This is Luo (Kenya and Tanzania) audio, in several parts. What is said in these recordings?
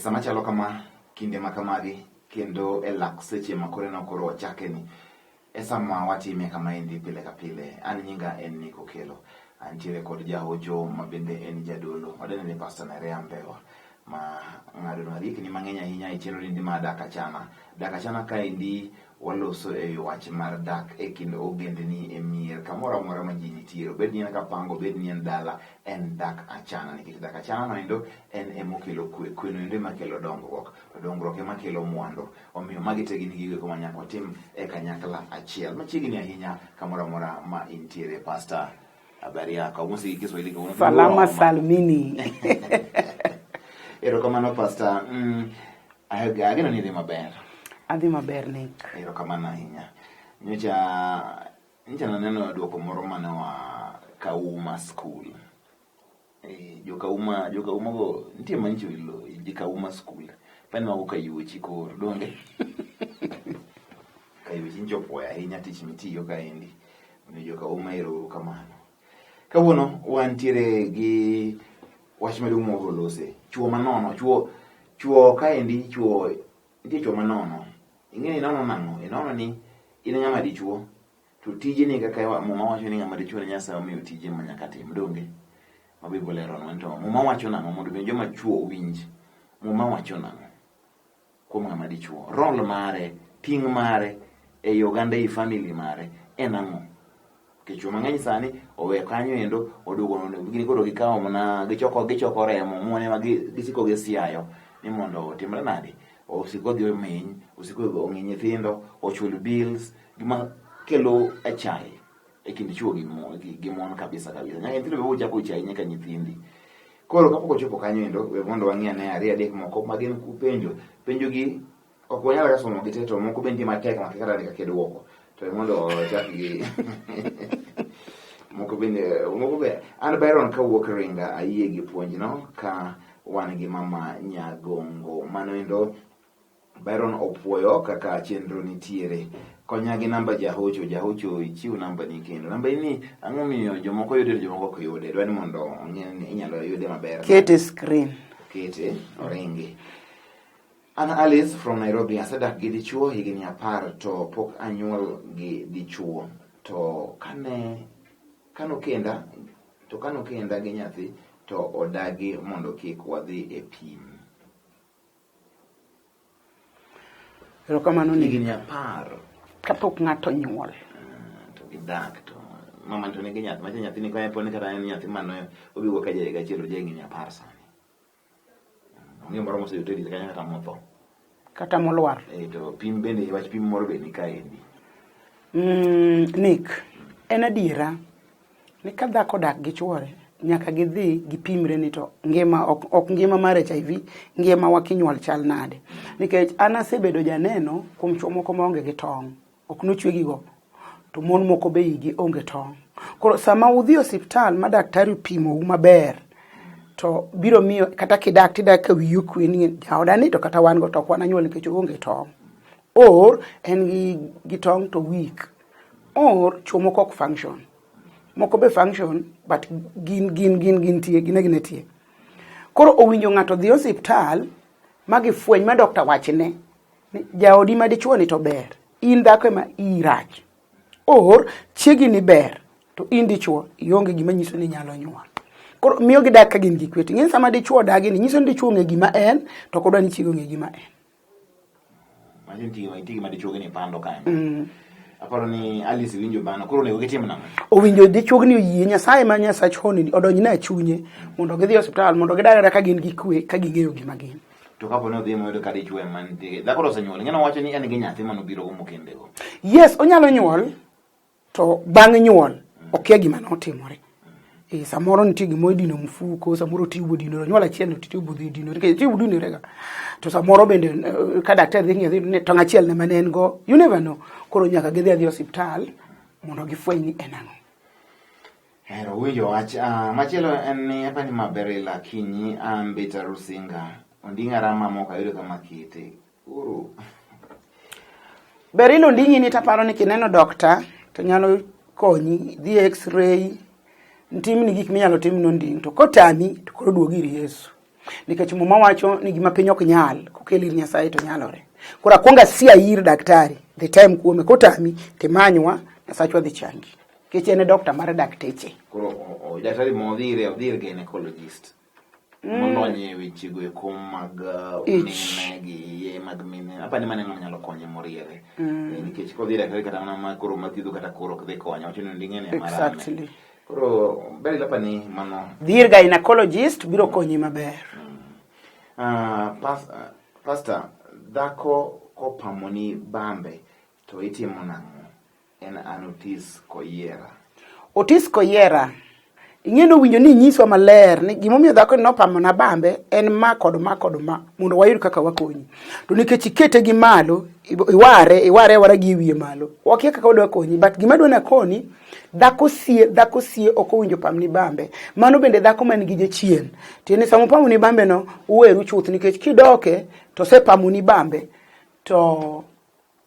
sama chalo kama kinde makamagi kendo elak seche makore na koro wachake ni esama watime kama endi pile ka pile. An nyinga en Niko Kelo, antiere kod jahocho mabende en jadolo wadene ni Pastor Nerea Mbewa ma ng'ado no rikni mang'eny ahinya e chenro ndi ma DAK ACHANA. DAK ACHANA ka endi waloso e wach mar dak e kind ogendni e mier kamoro amora ma ji nitie, bed ni en kapango, bed ni en dala, en DAK ACHANA nikech DAK ACHANA no endo en emokelo kwe no endo makelo dongruok ema kelo mwandu. Omiyo magi te gin gigo ma nyaka watim e kanyakla achiel machiegni ahinya kamoro amora ma intiere. Pastor, habari yako? Musi Kiswahili kwa Salama salmini. Erokamano Pastor. Ageno ni maber. Adhi maber Nick. Erokamano ahinya. Nyocha naneno duoko moro mane wa Kauma School. Jokauma go nitie mancho ilo Kauma School. Pani wago kayuochi koro donge. Kayuochi nchopo ahinya tich mitiyo kaendi. Jokauma erokamano. Kawuono wantiere gi wach maduong' moro lose. Chuo manono, chuo kaendi, nitie chuo manono. Ing'eni inono nang'o? Inono ni in ng'ama dichuo, to tije ni kaka muma wacho ni ng'ama dichuo ni Nyasaye omiyo tije ma nyaka tim donge. Ma Bible leronwa to muma wacho nang'o mondo be joma chuo winj. Muma wacho nang'o kuom ng'ama dichuo? Role mare, ting' mare e oganda e family mare en ang'o? Kichuo mang'eny sani owe kanyo endo oduogo gini koro gikawo mana gichoko remo muone ma gisiko gi siayo ni mondo otimre nadi, osiko dhi omeny, osiko ong'i nyithindo, ochul bills, gima kelo achai e kind chuo gi mon kabisa. Nyaka nyithindo be ochako chai nyaka nyithindi. Koro kapok ochopo kanyo endo we mondo wang'e ne ariyo adek moko ma gin penjo gi ok wanyal ka somo gi teto, moko be nitie matek ma kaka kaka duoko to mondo ochakgi moko be an Byron kawuok Ringa ayie gi puonj no ka wan gi mama Nyagongo mano endo Byron opuoyo kaka chenro nitiere. Konya gi namba jahocho ichiw namba ni kendo. Namba ni ang'o miyo jomoko yudo jomoko ok yude. Dwani mondo inyalo yude maber. Kete screen. Kete oringi. Ana Alice from Nairobi, asedak gi dichuo higni 10 to pok anyuol gi dichuo. To kano kenda gi nyathi to odagi mondo kik wadhi e pim. Erokamano ni higni 10 kapok ng'ato nyuol. To gidak to mama to ne gi nyathi ma nyathi ni kaya poni kata en nyathi mano obigo ka jega chielo jengi 10 sani. Ng'e moro mose yotedi kanya kata motho. Kata molwar. To pim bende wach pim moro be ni kaendi. Nick, en adiera ni ka dhako dak gi chuore nyaka gidhi gipimre ni to ngima ok ngima mar HIV, ngima wa kinyuol chal nade. Nikech an asebedo janeno kuom chuo moko maonge gi tong', ok nochwe gigo, to mon moko be igi onge tong'. Koro sama udhi osiptal ma daktari pimo maber, to biro miyo kata kidak ka wiyu kwe ni jaoda ni to kata wan go to kwana nyuol nikech onge tong'. Or en gi tong' to weak. Or chuo moko ok function. Moko be function but gin tie. Koro owinjo ng'ato dhi osiptal magi fweny ma dokta wachne ni jaodi ma dichuo ni to ber, in dhako ma irach. Or chiegi ni ber to in dichuo ionge gima nyiso ni nyalo nyuol. Koro miyo gidak ka gin gi kweti. Ng'e sama dichuo dagi ni nyiso ni dichuo ng'e gima en to kodwa ni chiego ng'e gima en. Tigi ma dichuo ni pando kanyo. Aparo ni Alice winjo bana koro ne gitim nang'o? Owinjo dichuo ni oyie Nyasaye ma Nyasaye honi odonjne e chunye mondo gidhi osiptal mondo gidagre ka gin gi kwe ka ging'eyo gima gin. To kapo ne odhi moyo ka dichuo man dhako osenyuol, ng'eno wacho ni en gi nyathi mano biro go mokende go. Yes, onyalo nyuol to bang' nyuol okia gima notimore. Samoro nitie gima idino mfuko, samoro tiubo dinore, nyuol achiel to tiubo dinore, nikech tiubo dinore ga. To samoro bende ka daktari dhi ng'eyo ni tong' achiel ne mane en go, you never know. Koro nyaka gidhi osiptal mondo gifweny ni en ang'o. Hero winjo wach machielo en ni apani maber lakinyi ambita rusinga ondinga rama moko ayudo kama kite. Uru. Berilo ndingi ni taparo ni kineno dokta to nyalo konyi dhi x-ray ntim ni gik minyalo tim no nding to kotami to koro duogi ir Yesu. nikech muma wacho ni gima piny ok nyal kokelo ir Nyasaye to nyalore. Koro akwonga sia ir daktari the time kuome kotami timanywa Nyasachwa dhi changi kech en dokta mar dakteche. Koro daktari modhire gynecologist molonye wechego eko mag mine gi ye mag mine apani mane nyalo konye moriere nikech kodhi daktari kata mana koro mathiedho kata koro ok dhi konye ochino nding'ene marame. Exactly. Koro beri lapani mano dhir gynecologist biro konyi maber. Pastor, dhako kopamoni bambe to itimo nang'o? En an Otis Koyera. Ing'eno winjo ni nyiswa maler ni gimomiyo dhako no pamona bambe en ma kod ma mondo wayud kaka wakonyi. To nikech ikete gi malo iware wara gi wiye malo. Wakia kaka wadwa konyi but gima dwa na koni dhako sie ok owinjo pamni bambe. Mano bende dhako man gi jachien. Tieni samo pamoni bambe no uweru chuth nikech kidoke to sepamoni bambe to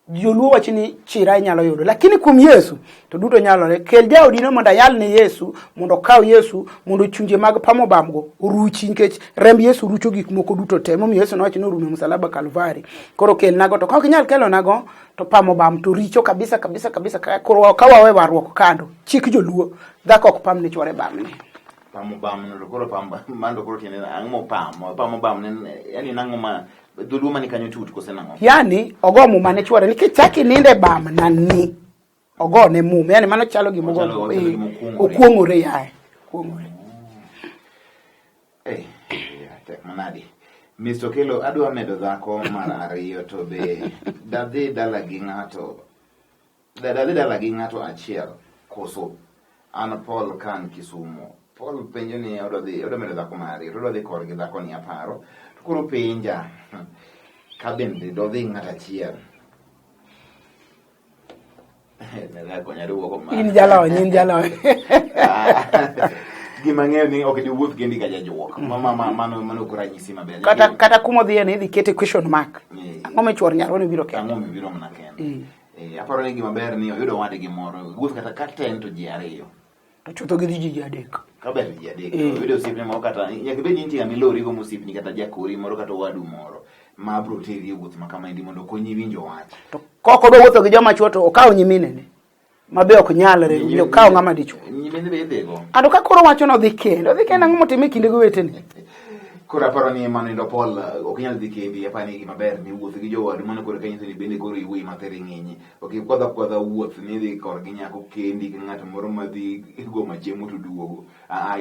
joluo wacho ni chira inyalo yudo lakini kuom Yesu to duto nyalore. Kel jaodino mondo ayal ne Yesu mondo kaw Yesu mondo chunje mag pamo bamgo ruchi nikech remb Yesu rucho gik moko duto te. Momiyo Yesu nowacho ni orumo msalaba Kalvari. Koro kel nago to ka ok inyal kelo nago to pamo bam to richo kabisa. Koro ka wawe warruok kando chik joluo dhako ok pam ne chwore bamne. Pamo bam no koro mando koro tiene ang'o pamo bam ne yani nang'o ma duluma ni kanyo tut kose nang'o. Yani ogo muma ne chwore nikech chaki ninde bam nani ogo ne muma yani mano chalo gimo okuongore yae kuongore. Tek manadi Mr. Kelo adwa medo dhako mar ariyo to be dadhi dala gi ng'ato achiel koso an Paul kan Kisumu. Paul penjo ni odwa medo dhako mar ariyo odwa dhi kor gi dhako ni aparo to koro penja ka bende dodhi ng'ato achiel. In jalony. Gima ng'eyo ni ok diwuoth gendi ka jajuok. Mano kora nyisi maber. Kata kuma dhiye ni dhi kete question mark. Ang'o mechwor nyaro ni biro kende. Ang'o mibiro mana kende. Aparo ni gima ber ni oyudo wadgi moro. Wuoth kata en to ji ariyo. To chutho gi ji adek. Kaber ji adek. Oyudo osipne moro kata nyaka bed ni nitie milori go musipni kata jakori moro kata wadu moro. Ma bro teri e wuoth makamaendi mondo konyi winjo wach. To koko do wuotho gi joma chuo to okaw nyimine ne. Mabe ok nyalre winjo kaw ng'ama dichuo. Nyimine be idego. Ado ka koro wacho no dhi kendo ang'o motime kinde go wetene. Koro aparo ni mano ndo Paul ok nyal dhi kendi apani gima ber ni wuoth gi jowadu mano koro kanyiso ni bende koro iwuoyi materi ng'enye. Ok kodha wuoth ni dhi kor gi nyako kendi gi ng'ato moro madhi go machiemo to duogo.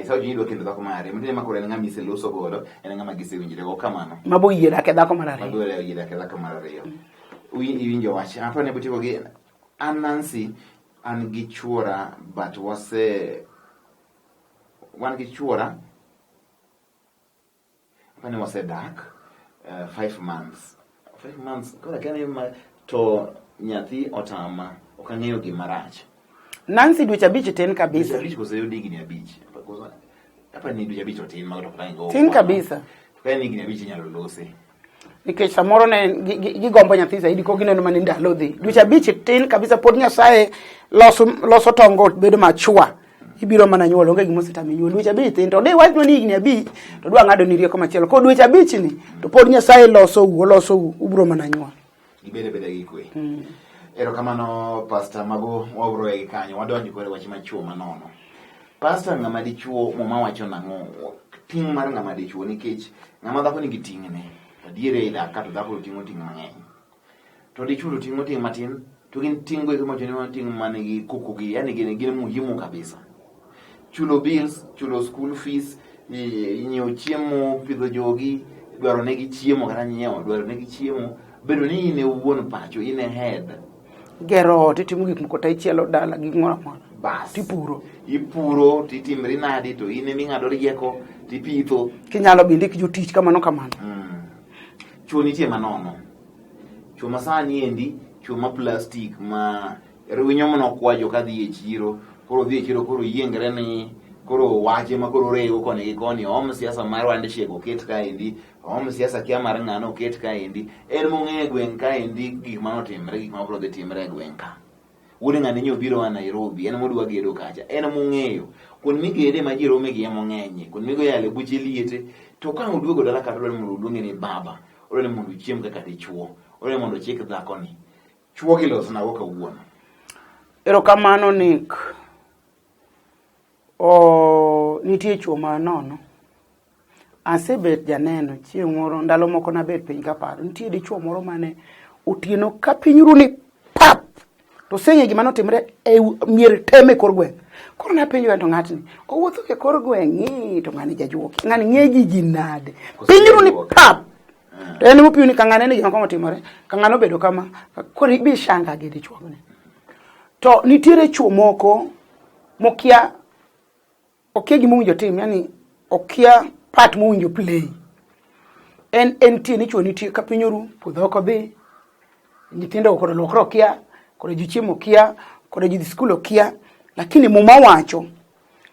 Isa ji ndo kendo dhako mare. Mtene makoro en ng'ama iseloso godo en ng'ama gisewinjore go kamano. Mabo yie dak dhako mar ariyo. Mabo yie dak dhako mar ariyo. Iwinjo wach. Aparo ni butigo gi an Nancy an gi chuora but wan gi chuora when was a dark 5 months kora kane to nyathi otama okang'eyo gima rach. Nancy dweche abich tin kabisa. Dweche abich kose digni abich. Hapa ni dweche abich otin mag to kango. Tin kabisa. Kaya ni digni abich nyalo lose. Nikech samoro ne gigombo nyathi zaidi ko gineno mane ndalo dhi. Dweche abich tin kabisa pod Nyasaye loso tongo bedo machua. Ibiro mana nyuol onge gimo sitami nyuol dweche abich tin to de wach no ni igni abich to dwa ng'ado ni rieko machielo ko dweche abich ni to pod Nyasaye loso ubiro mana nyuol. Ibede gi kwe. Ero kamano Pastor Mago wabro e kanyo wadonjo kore wach machuo manono. Pastor ng'ama dichuo moma wacho nang'o ting' mar ng'ama dichuo nikech ng'ama dhako nigi ting' ne adiere ida ka to dhako ting'o ting' mang'eny. To dichuo ting'o ting' matin to gin ting' go kuma joni ting' manigi kukugi yani gin muhimu kabisa. Chulo bills, chulo school fees, nyiewo chiemo, pidho jogi, dwaro negi chiemo kata nyiewo, dwaro negi chiemo, bedo ni ine wuon pacho, ine head. Gero titimo gik moko taichielo dala gik moro amora. Bas. Ipuro, titimri nadi to ine ming'ado rieko, tipitho. Kinyalo bindik jotich kamano. Chuo nitie manono. Chuo masani endi, chuo ma plastic ma rwinyo mano kwajo kadhi e chiro. Koro dhi e chiro koro yiengre ni koro wache ma koro rego koni gi koni siasa mar wande shego ket kaendi siasa kia mar ng'ano ket kaendi en mong'e gweng' kaendi gik manotimre gik ma bro dhi timre e gweng' ka wuode ng'ani nyobiro wa Nairobi en modwa gedo kacha en mong'eyo kun migere ma jiro megi yamo ng'enye kun migo yale buche liete to ka uduogo dala kata dole mondo udonge ni baba dole mondo chiem kaka dichuo dole mondo chik dhako ni chuo gi los na woka wuono. Erokamano Nick. Nitie chuo ma nono. Asebet janeno chieng' moro ndalo moko na bet piny kaparo. Nitie dichuo moro mane otieno ka piny ru ni pap. To seng'e gima notimre e mier teme kor gweng'. Koro na penjo to ng'atni owuotho e kor gweng' to ng'ani jajuoki. Ng'ani ng'e ji nade. Piny ru ni pap. To en mopiu ni kang'ane ni gima komo timore. Kang'ano bedo kama. Koro ibi shanga gi dichuo ni. To nitiere chuo moko mokia gima winjo tim, yani okia part mowinjo play. En tie ni chuo nitie ka piny oru, puodho oko dhi, nyithindo kod lokro okia, kod ji chiemo okia, kod ji dhi skul okia, lakini muma wacho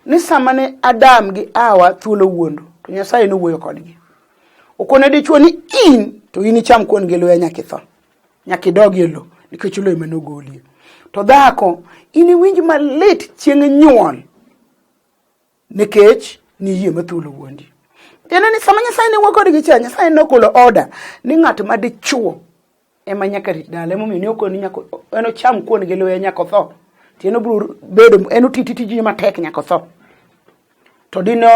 ni sama ne Adam gi Hawa thuolo wuondo, to Nyasaye nowuoyo kodgi. Okone dichuo ni in to in icham kuon gi loya nyaka itho. Nyaka idogi e lo, nikech lo ema nogolie. To dhako, ini winj malit chieng' nyuol nikech ni yie mathuolo wuondi. Tiende ni sama Nyasaye ne wuoyo kodgi cha, Nyasaye nokolo order ni ng'at ma dichuo ema nyaka rit dala, emomiyo ne okoni nyaka en ocham kuon gi loya nyaka otho. Tiende biro bedo en otiti ji matek nyaka otho. To dino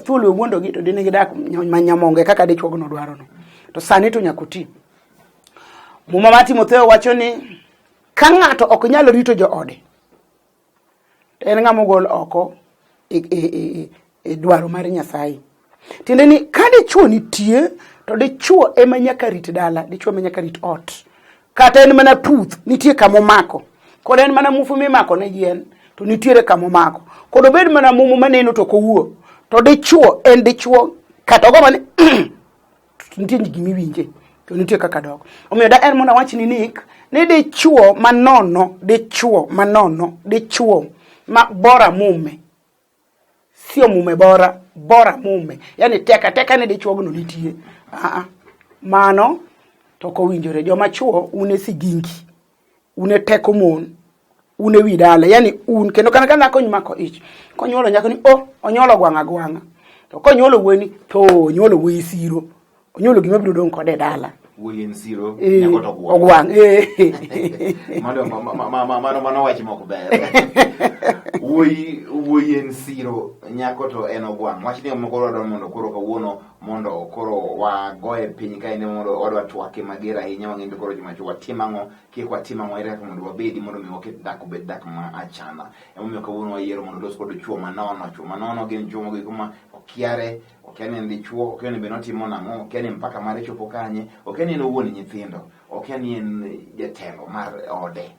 thuolo wuondo gi to dine gidak manyamonge kaka dichuo no dwaro no. To sani to nyaka oti. Muma ma Timotheo wacho ni ka ng'ato ok nyalo rito joode, en ng'ama ogol oko dwaro mar Nyasaye. Tiende ni ka dichuo nitie, to dichuo ema nyaka rit dala, dichuo ema nyaka rit ot. Kata en mana puth, nitie kama omako. Kod en mana mufu mimako ne yien, to nitiere kama omako. Kod obed mana mumu maneno to kowuo, to dichuo en dichuo, kata ogo mane nitie gima iwinje. To nitie kaka dog. Omiyo da en mona wach ni Nick, ni dichuo manono, dichuo ma bora mume. Sio mume bora mume. Yani teka ni dichuo no nitie. Mano to kowinjore joma chuo une sigingi. Une teko mon. Une widala. Yani un kendo kana dhako nyumako ich. Konyuolo nyako ni onyolo gwanga. To konyuolo weni to onyuolo wi siro. Onyuolo gima biro dong kode dala. Wuyen siro nyako to gwang. Mano wachi moko ber. Wuyen siro nyako to en ogwang. Wach ni moko dwaro mondo koro kawuono mondo koro wagoye piny ka ene mondo odwa twake mager ahinya wang'endo koro joma chuo timang'o kik watimang'o ere mondo wabedi mondo mi waket dak obed dak ma achana. Emomiyo kawuono wayiero mondo los kod chuo manono gin chuo mogo kuma okiare okiani en dichuo, okiani be notimo nang'o, okiani mpaka mare chopo kanye, okiani en owuon nyithindo, okiani en jatelo mar ode.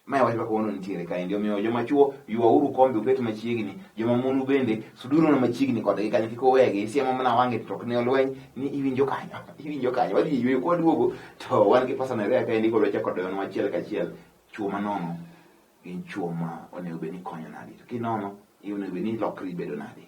Mae wach kawuono nitiere kaendi, omiyo joma chuo ywauru kombe ubet machiegni, joma mon bende suduru na machiegni kodgi kanyo kik owegi, isiemo mana wang'e to ok ne olweny ni iwinjo kanyo, wadhi yweyo kwa duogo to wan gi personal area kaendi kod wachako doyon achiel kachiel. Chuo manono gin chuo ma onego bed ni konyo nadi, to kinono onego bed ni lokri bedo nadi.